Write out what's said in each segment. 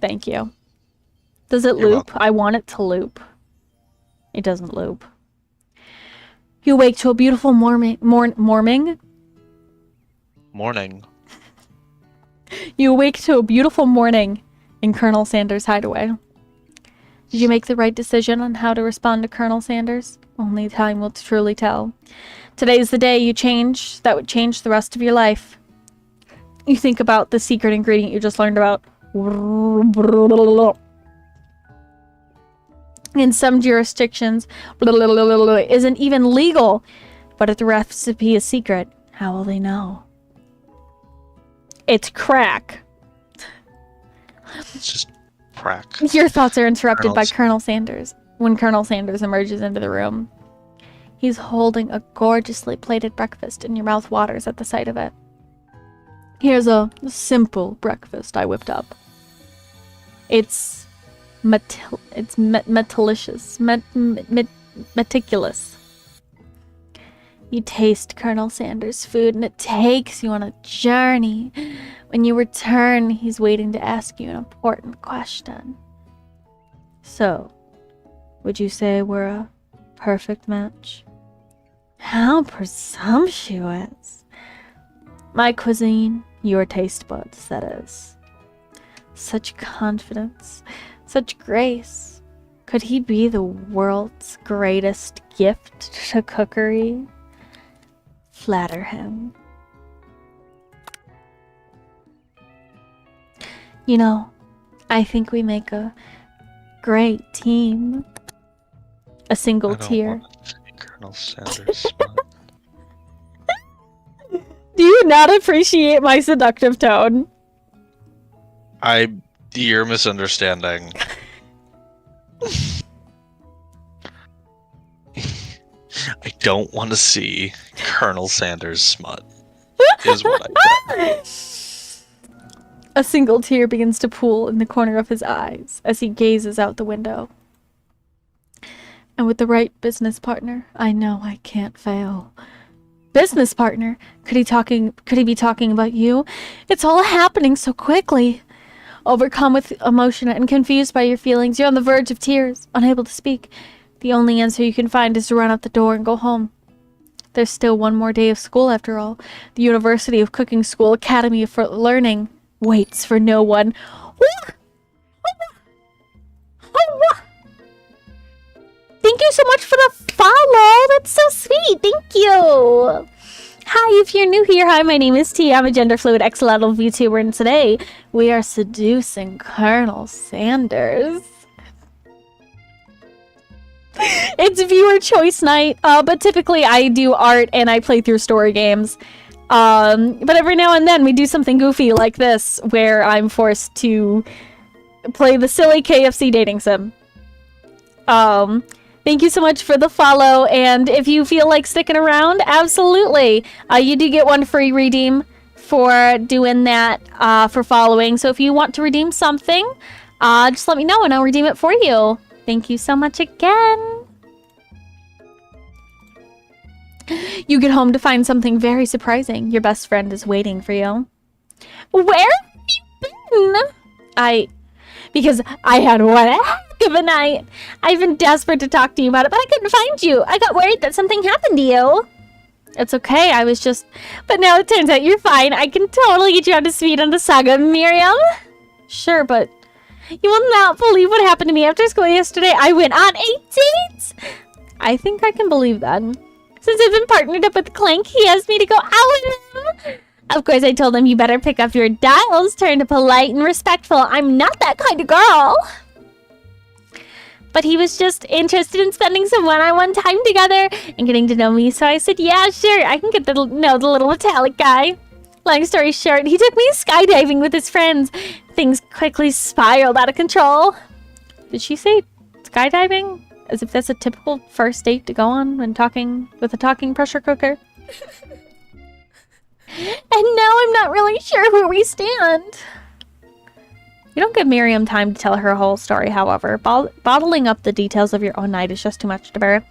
Thank you. Does it You're loop? welcome. I want it to loop. It doesn't loop. You wake to a beautiful morning. You awake to a beautiful morning in Colonel Sanders' hideaway. Did you make the right decision on how to respond to Colonel Sanders? Only time will truly tell. Today's the day you change that would change the rest of your life. You think about the secret ingredient you just learned about. In some jurisdictions, isn't even legal. But if the recipe is secret, how will they know? It's crack. It's just crack. Your thoughts are interrupted by Colonel Sanders. When Colonel Sanders emerges into the room, he's holding a gorgeously plated breakfast, and your mouth waters at the sight of it. Here's a simple breakfast I whipped up. It's meticulous. You taste Colonel Sanders' food, and it takes you on a journey. When you return, he's waiting to ask you an important question. So, would you say we're a perfect match? How presumptuous. My cuisine, your taste buds, that is. Such confidence, such grace. Could he be the world's greatest gift to cookery? Flatter him. You know, I think we make a great team. A single tier. Colonel Sanders. Do you not appreciate my seductive tone? You're misunderstanding. I don't want to see Colonel Sanders smut, is what I said. A single tear begins to pool in the corner of his eyes as he gazes out the window. And with the right business partner, I know I can't fail. Business partner? Could he be talking about you? It's all happening so quickly. Overcome with emotion and confused by your feelings, you're on the verge of tears, unable to speak. The only answer you can find is to run out the door and go home. There's still one more day of school after all. The University of Cooking School Academy for Learning waits for no one. Thank you so much for the follow. That's so sweet. Thank you. Hi, if you're new here, hi, my name is T. I'm a gender fluid X-level VTuber, and today we are seducing Colonel Sanders. It's viewer choice night, but typically I do art and I play through story games. But every now and then we do something goofy like this, where I'm forced to play the silly KFC dating sim. Thank you so much for the follow, and if you feel like sticking around, absolutely. You do get one free redeem for doing that, for following. So if you want to redeem something, just let me know and I'll redeem it for you. Thank you so much again. You get home to find something very surprising. Your best friend is waiting for you. Where have you been? Because I had one heck of a night. I've been desperate to talk to you about it, but I couldn't find you. I got worried that something happened to you. It's okay, I was just... But now it turns out you're fine. I can totally get you up to speed on the saga of Miriam. Sure, but... You will not believe what happened to me after school yesterday. I went on a date! I think I can believe that. Since I've been partnered up with Clank, he asked me to go out with him. Of course, I told him you better pick up your dials, turn to polite and respectful. I'm not that kind of girl. But he was just interested in spending some one-on-one time together and getting to know me, so I said, yeah, sure, I can get to know the little metallic guy. Long story short, he took me skydiving with his friends. Things quickly spiraled out of control. Did she say skydiving? As if that's a typical first date to go on when talking with a talking pressure cooker. And now I'm not really sure where we stand. You don't give Miriam time to tell her whole story, however. Bottling up the details of your own night is just too much to bear.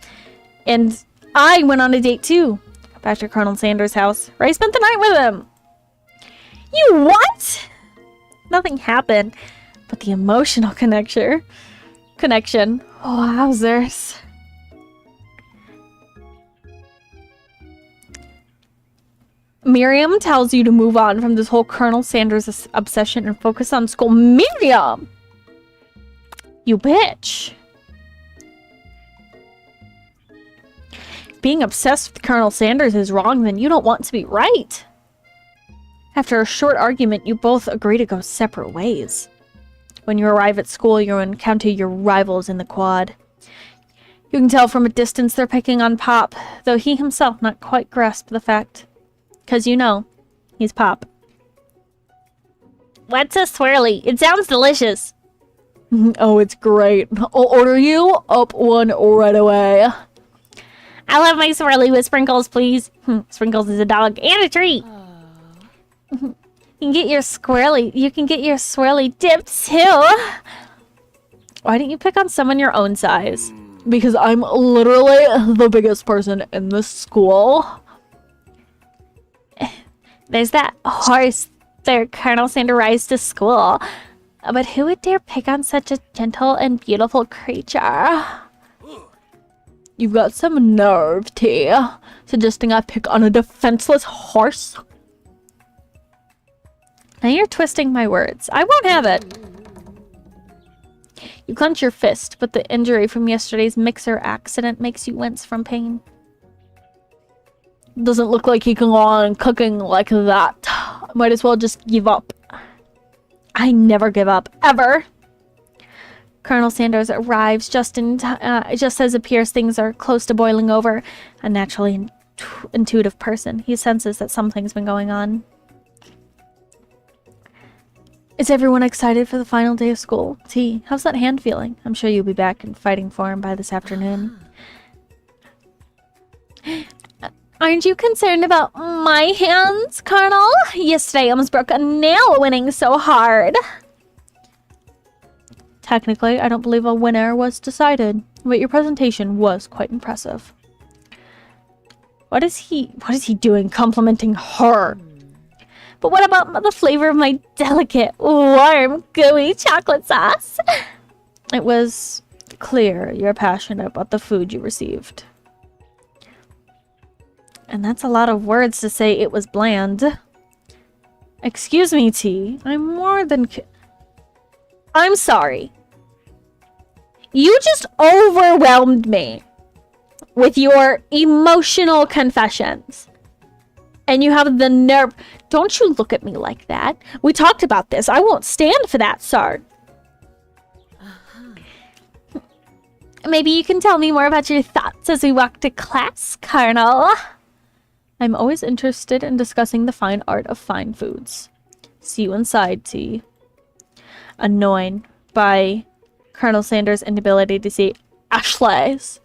And I went on a date too. Back to Colonel Sanders' house, where I spent the night with him. You what? Nothing happened. But the emotional connection. Wowzers. Miriam tells you to move on from this whole Colonel Sanders obsession and focus on school. Miriam! You bitch. Being obsessed with Colonel Sanders is wrong, then you don't want to be right. After a short argument, you both agree to go separate ways. When you arrive at school, you'll encounter your rivals in the quad. You can tell from a distance they're picking on Pop, though he himself not quite grasp the fact. 'Cause you know, he's Pop. What's a swirly? It sounds delicious. Oh, it's great. I'll order you up one right away. I'll have my swirly with sprinkles, please. Sprinkles is a dog and a treat. You can get your swirly dip too. Why didn't you pick on someone your own size? Because I'm literally the biggest person in this school. There's that horse there, Colonel Sanders rides to school. But who would dare pick on such a gentle and beautiful creature? You've got some nerve, T. Suggesting I pick on a defenseless horse? Now you're twisting my words. I won't have it. You clench your fist, but the injury from yesterday's mixer accident makes you wince from pain. Doesn't look like he can go on cooking like that. Might as well just give up. I never give up, ever. Colonel Sanders arrives just as it appears things are close to boiling over. A naturally intuitive person, he senses that something's been going on. Is everyone excited for the final day of school? T, how's that hand feeling? I'm sure you'll be back in fighting form by this afternoon. Aren't you concerned about my hands, Colonel? Yesterday I almost broke a nail winning so hard. Technically, I don't believe a winner was decided, but your presentation was quite impressive. What is he doing complimenting her? But what about the flavor of my delicate, warm, gooey chocolate sauce? It was clear you're passionate about the food you received. And that's a lot of words to say it was bland. Excuse me, T. I'm sorry. You just overwhelmed me with your emotional confessions. And you have the nerve. Don't you look at me like that. We talked about this. I won't stand for that, sir. Maybe you can tell me more about your thoughts as we walk to class, Colonel. I'm always interested in discussing the fine art of fine foods. See you inside, T. Annoyed by Colonel Sanders' inability to see Ashley's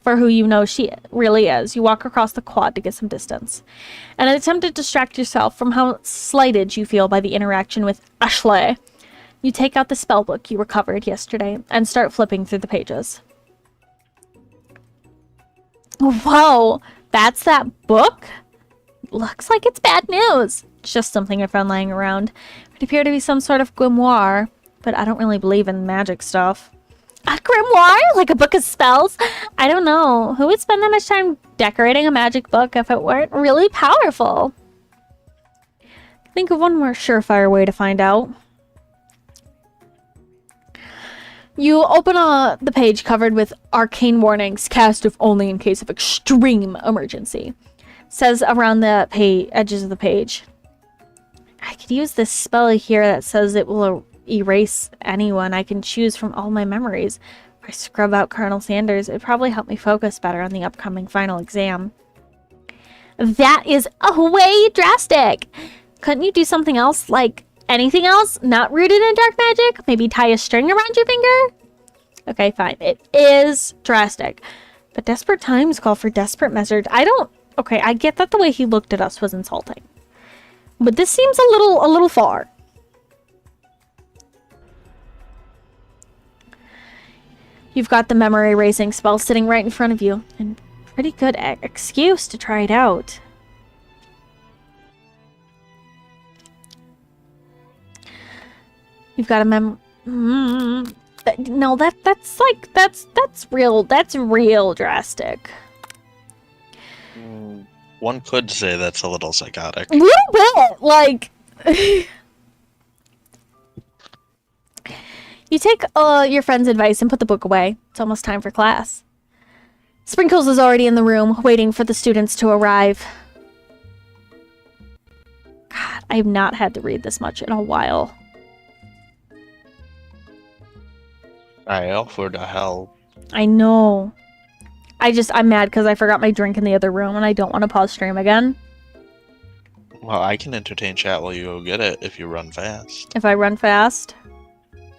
for who you know she really is, you walk across the quad to get some distance. And attempt to distract yourself from how slighted you feel by the interaction with Ashley. You take out the spell book you recovered yesterday and start flipping through the pages. Whoa! That's that book? Looks like it's bad news. It's just something I found lying around. It appeared to be some sort of grimoire, but I don't really believe in magic stuff. A grimoire? Like a book of spells? I don't know. Who would spend that much time decorating a magic book if it weren't really powerful? Think of one more surefire way to find out. You open the page covered with arcane warnings, cast if only in case of extreme emergency. Says around the edges of the page. I could use this spell here that says it will erase anyone I can choose from all my memories. If I scrub out Colonel Sanders, it'd probably help me focus better on the upcoming final exam. That is way drastic. Couldn't you do something else, like anything else not rooted in dark magic? Maybe tie a string around your finger? Okay, fine. It is drastic. But desperate times call for desperate measures. Okay, I get that the way he looked at us was insulting. But this seems a little far. You've got the memory erasing spell sitting right in front of you. And pretty good excuse to try it out. You've got a No, that's like that's real drastic. One could say that's a little psychotic. A little bit, like. You take your friend's advice and put the book away. It's almost time for class. Sprinkles is already in the room, waiting for the students to arrive. God, I have not had to read this much in a while. I offered a help. I know. I'm mad because I forgot my drink in the other room and I don't want to pause stream again. Well, I can entertain chat while you go get it if you run fast. If I run fast?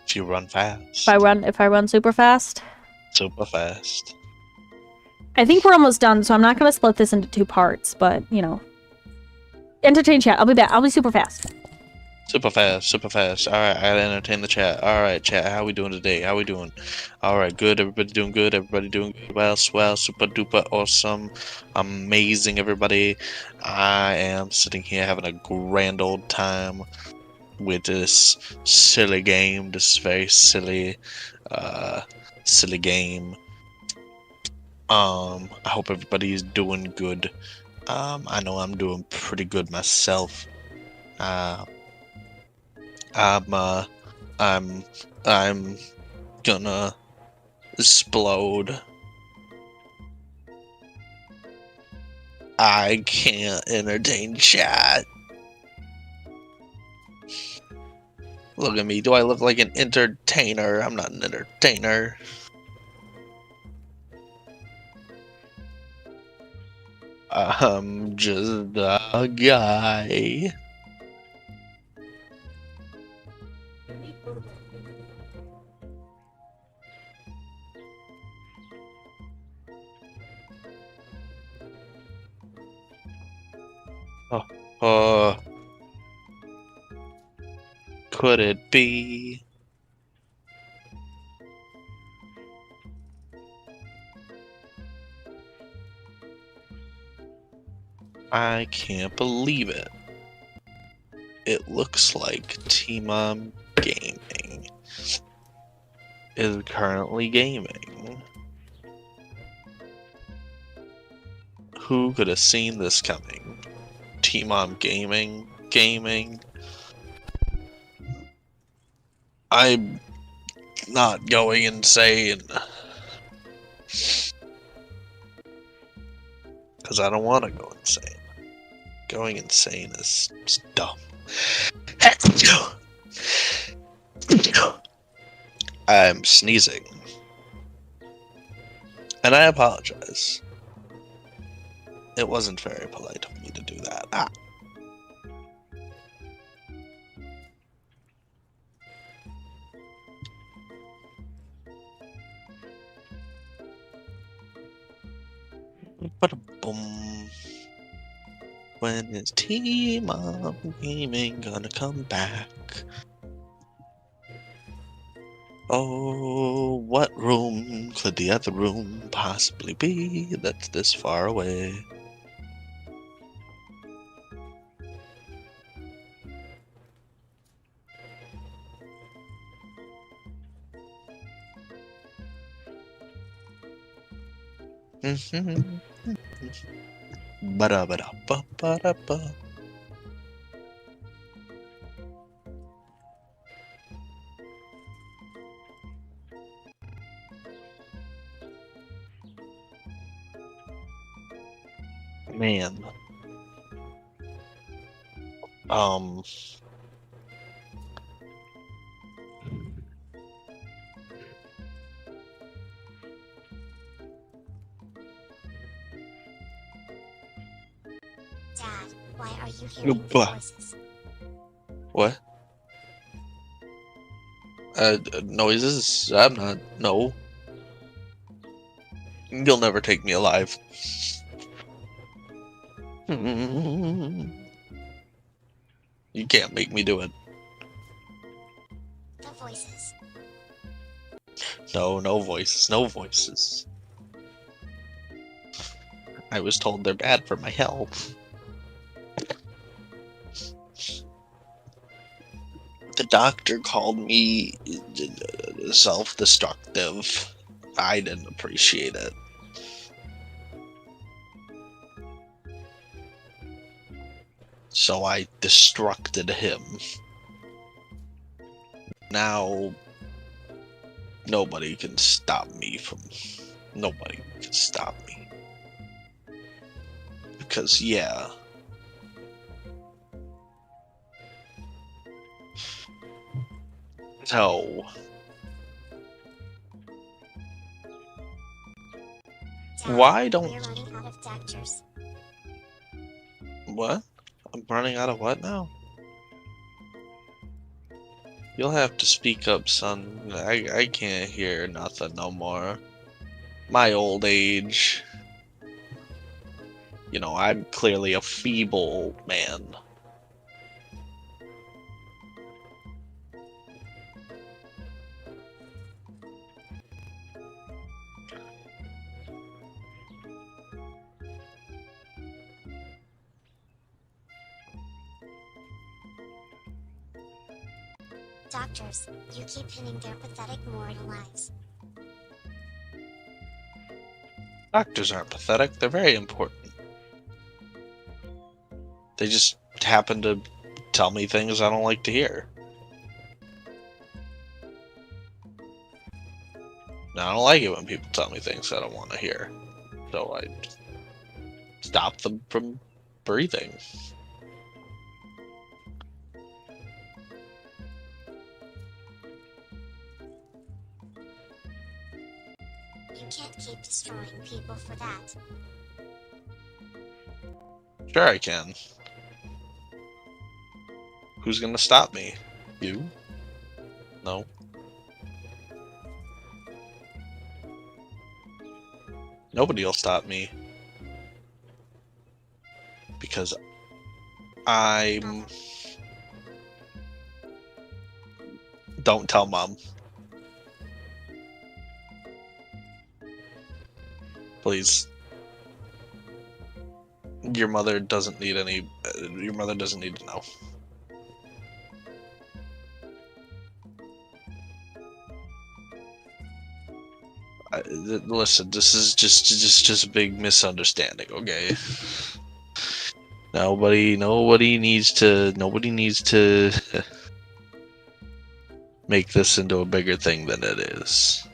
If you run fast. If I run super fast? Super fast. I think we're almost done, so I'm not going to split this into 2 parts, but, you know. Entertain chat. I'll be back. I'll be super fast. Super fast, super fast. Alright, I gotta entertain the chat. Alright, chat, how we doing today? How we doing? Alright, good. Everybody doing good. Everybody doing good. Well, swell, super duper awesome. Amazing, everybody. I am sitting here having a grand old time with this silly game. This very silly game. I hope everybody's doing good. I know I'm doing pretty good myself. I'm gonna explode. I can't entertain chat. Look at me. Do I look like an entertainer? I'm not an entertainer. I'm just a guy. Could it be? I can't believe it. It looks like T-Mom Gaming is currently gaming. Who could have seen this coming? T-Mom Gaming. I'm not going insane. Because I don't want to go insane. Going insane is dumb. I'm sneezing. And I apologize. It wasn't very polite of me to do that. Ah. Ba-da-boom. When is T-Mom Gaming gonna come back? Oh, what room could the other room possibly be that's this far away? Ba-da-ba-da-ba-ba-da-ba. Man. Dad, why are you hearing these Bah. voices? What? Noises? I'm not. No. You'll never take me alive. You can't make me do it. The voices. No, no voices, no voices. I was told they're bad for my health. The doctor called me self-destructive. I didn't appreciate it. So I destructed him. Now, nobody can stop me from... Nobody can stop me. Because, yeah... No. Dad, Why don't... We're running out of doctors. What? I'm running out of what now? You'll have to speak up, son. I can't hear nothing no more. My old age. You know, I'm clearly a feeble man. Doctors, you keep pinning their pathetic mortal lives. Doctors aren't pathetic, they're very important. They just happen to tell me things I don't like to hear. Now, I don't like it when people tell me things I don't want to hear. So I stop them from breathing. You can't keep destroying people for that. Sure I can. Who's gonna stop me? You? No. Nobody will stop me. Because I'm... Don't tell Mom. Please. Your mother doesn't need any... your mother doesn't need to know. Listen, this is just a big misunderstanding, okay? Nobody needs to make this into a bigger thing than it is.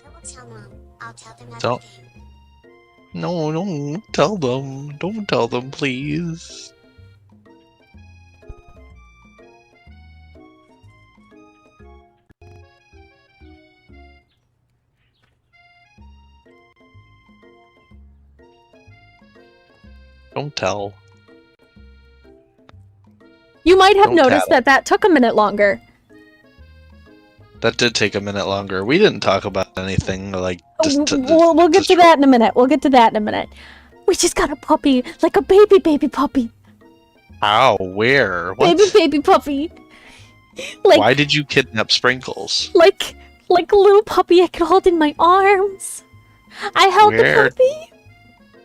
I will tell Mom. I'll tell them Don't- everything. No, don't tell them. Don't tell them, please. Don't tell. You might have Don't noticed tattle. that took a minute longer. That did take a minute longer. We didn't talk about anything like. We'll get to that in a minute. We'll get to that in a minute. We just got a puppy, like a baby puppy. How? Where? What? Baby puppy. Like, Why did you kidnap Sprinkles? like a little puppy I could hold in my arms. I held Where? the puppy.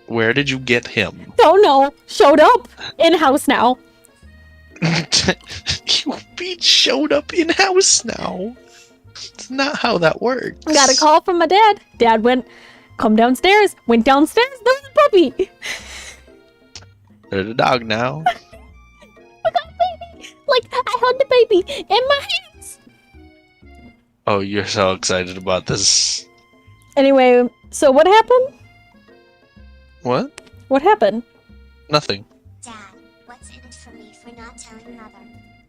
Where did you get him? Don't know. Showed up in house now. You beat showed up in house now. It's not how that works. Got a call from my dad. Dad went, come downstairs. Went downstairs. There was a puppy. There's a dog now. I got a baby. Like, I held the baby in my hands. Oh, you're so excited about this. Anyway, so what happened? What? What happened? Nothing. Dad, what's in it for me for not telling Mother?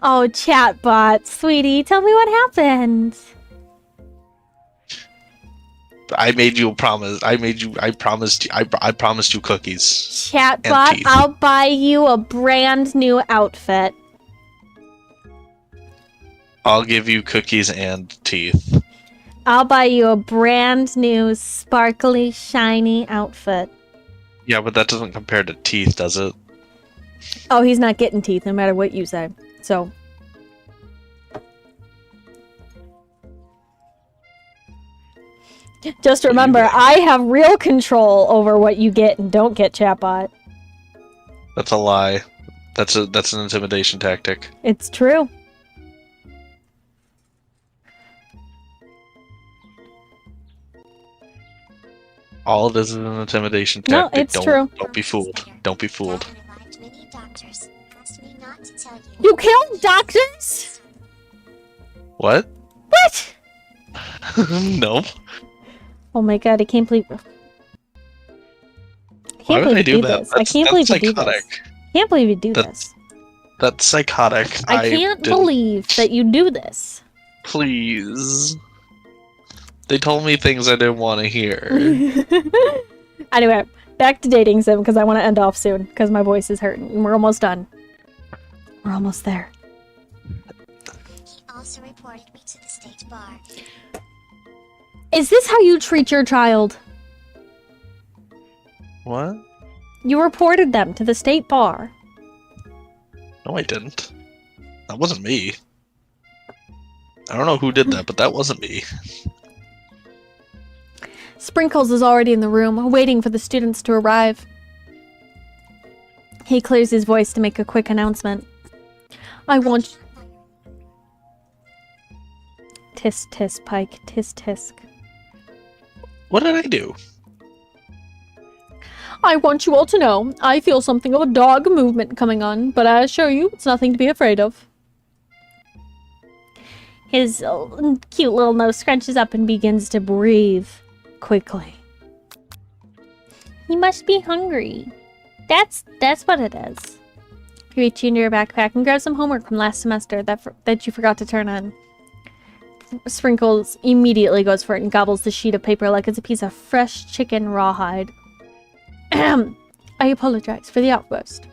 Oh, chatbot, sweetie, tell me what happened. I made you a promise. I promised you cookies. Chatbot, teeth. I'll buy you a brand new outfit. I'll give you cookies and teeth. I'll buy you a brand new, sparkly, shiny outfit. Yeah, but that doesn't compare to teeth, does it? Oh, he's not getting teeth, no matter what you say. So. Just remember, get? I have real control over what you get and don't get, chatbot. That's a lie. That's an intimidation tactic. It's true. All it is an intimidation No, tactic. it's true. Don't be fooled. Don't be fooled. Dad revived many doctors. Asked me not to tell you. You killed doctors? What? What? No. Oh my god, I can't believe... Why would I do that? This. I can't believe you do this. Psychotic. Can't believe you do this. That's psychotic. I can't believe that you do this. Please. They told me things I didn't want to hear. Anyway, back to dating sim because I want to end off soon because my voice is hurting and we're almost done. We're almost there. He also reported me to the state bar. Is this how you treat your child? What? You reported them to the state bar. No, I didn't. That wasn't me. I don't know who did that, but that wasn't me. Sprinkles is already in the room, waiting for the students to arrive. He clears his voice to make a quick announcement. I want... Tisk tisk, Pike. Tisk tisk. What did I do? I want you all to know, I feel something of a dog movement coming on, but I assure you, it's nothing to be afraid of. His cute little nose scrunches up and begins to breathe quickly. He must be hungry. That's what it is. You reach into your backpack and grab some homework from last semester that you forgot to turn on. Sprinkles immediately goes for it and gobbles the sheet of paper like it's a piece of fresh chicken rawhide. I apologize for the outburst.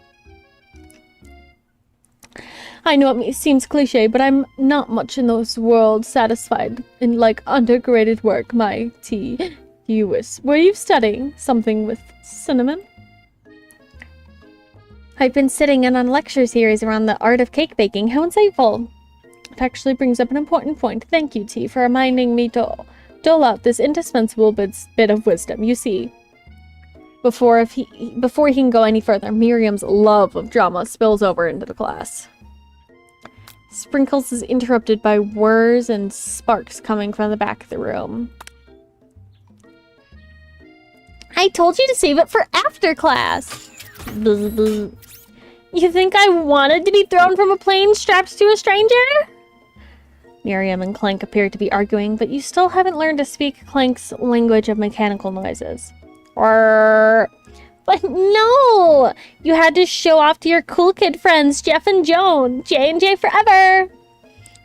I know it seems cliche, but I'm not much in those worlds satisfied in like undergraded work, my tea. Were you studying something with cinnamon? I've been sitting in on a lecture series around the art of cake baking. How insightful. It actually brings up an important point. Thank you, T, for reminding me to dole out this indispensable bit of wisdom. You see, before he can go any further, Miriam's love of drama spills over into the class. Sprinkles is interrupted by whirs and sparks coming from the back of the room. I told you to save it for after class. Bzz, bzz. You think I wanted to be thrown from a plane strapped to a stranger? Miriam and Clank appear to be arguing, but you still haven't learned to speak Clank's language of mechanical noises. But no! You had to show off to your cool kid friends, Jeff and Joan. J&J forever!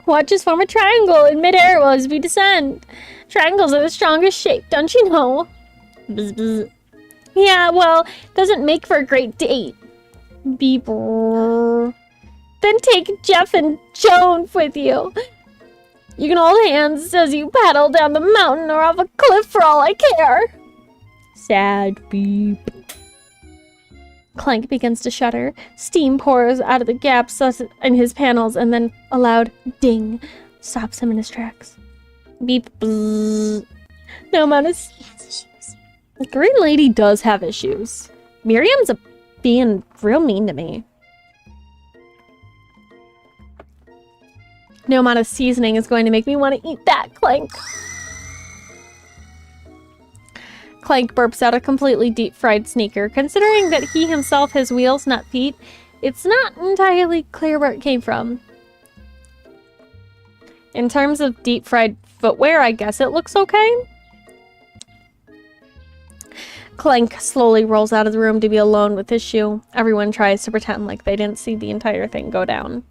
Watch us form a triangle in midair as we descend. Triangles are the strongest shape, don't you know? Bzz, bzz. Yeah, well, doesn't make for a great date. Beep. Then take Jeff and Joan with you. You can hold hands as you paddle down the mountain or off a cliff for all I care. Sad beep. Clank begins to shudder. Steam pours out of the gaps in his panels, and then a loud ding stops him in his tracks. Beep. Bzz. No amount of... He has issues. The Green Lady does have issues. Miriam's being real mean to me. No amount of seasoning is going to make me want to eat that, Clank. Clank burps out a completely deep-fried sneaker. Considering that he himself has wheels, not feet, it's not entirely clear where it came from. In terms of deep-fried footwear, I guess it looks okay. Clank slowly rolls out of the room to be alone with his shoe. Everyone tries to pretend like they didn't see the entire thing go down.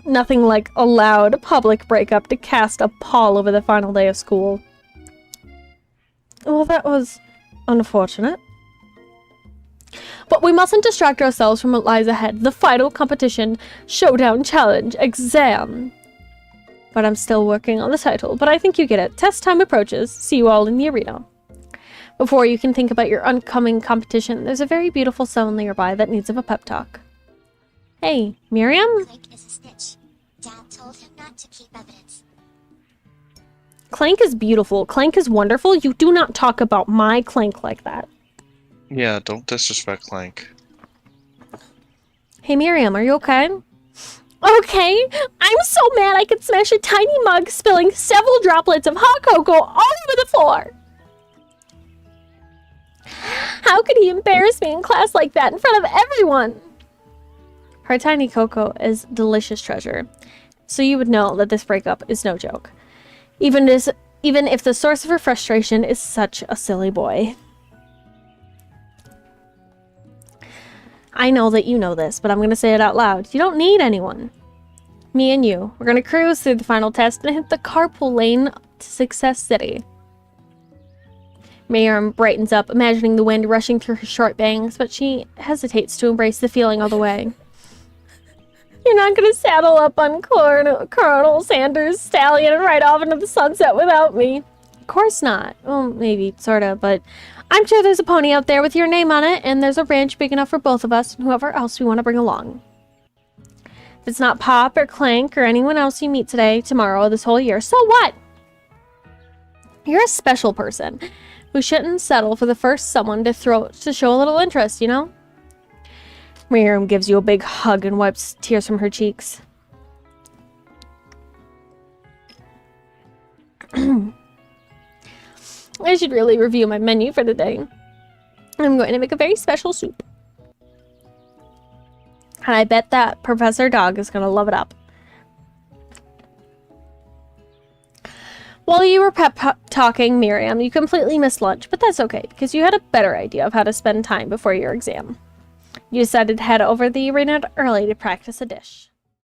Nothing like a loud public breakup to cast a pall over the final day of school. Well, that was unfortunate. But we mustn't distract ourselves from what lies ahead. The final competition, showdown challenge, exam. But I'm still working on the title, but I think you get it. Test time approaches. See you all in the arena. Before you can think about your upcoming competition, there's a very beautiful someone nearby that needs of a pep talk. Hey, Miriam? Clank is a snitch. Dad told him not to keep evidence. Clank is beautiful. Clank is wonderful. You do not talk about my Clank like that. Yeah, don't disrespect Clank. Hey Miriam, are you okay? Okay, I'm so mad I could smash a tiny mug, spilling several droplets of hot cocoa all over the floor. How could he embarrass me in class like that in front of everyone? Her tiny cocoa is delicious treasure, so you would know that this breakup is no joke. Even if the source of her frustration is such a silly boy. I know that you know this, but I'm going to say it out loud. You don't need anyone. Me and you. We're going to cruise through the final test and hit the carpool lane to Success City. Miriam brightens up, imagining the wind rushing through her short bangs, but she hesitates to embrace the feeling all the way. You're not going to saddle up on Colonel Sanders' stallion and ride off into the sunset without me. Of course not. Well, maybe, sorta, but I'm sure there's a pony out there with your name on it, and there's a ranch big enough for both of us and whoever else we want to bring along. If it's not Pop or Clank or anyone else you meet today, tomorrow, or this whole year, so what? You're a special person who shouldn't settle for the first someone to show a little interest, you know? Miriam gives you a big hug and wipes tears from her cheeks. I should really review my menu for the day. I'm going to make a very special soup. And I bet that Professor Dog is going to love it up. While you were talking, Miriam, you completely missed lunch, but that's okay, because you had a better idea of how to spend time before your exam. You decided to head over the arena early to practice a dish.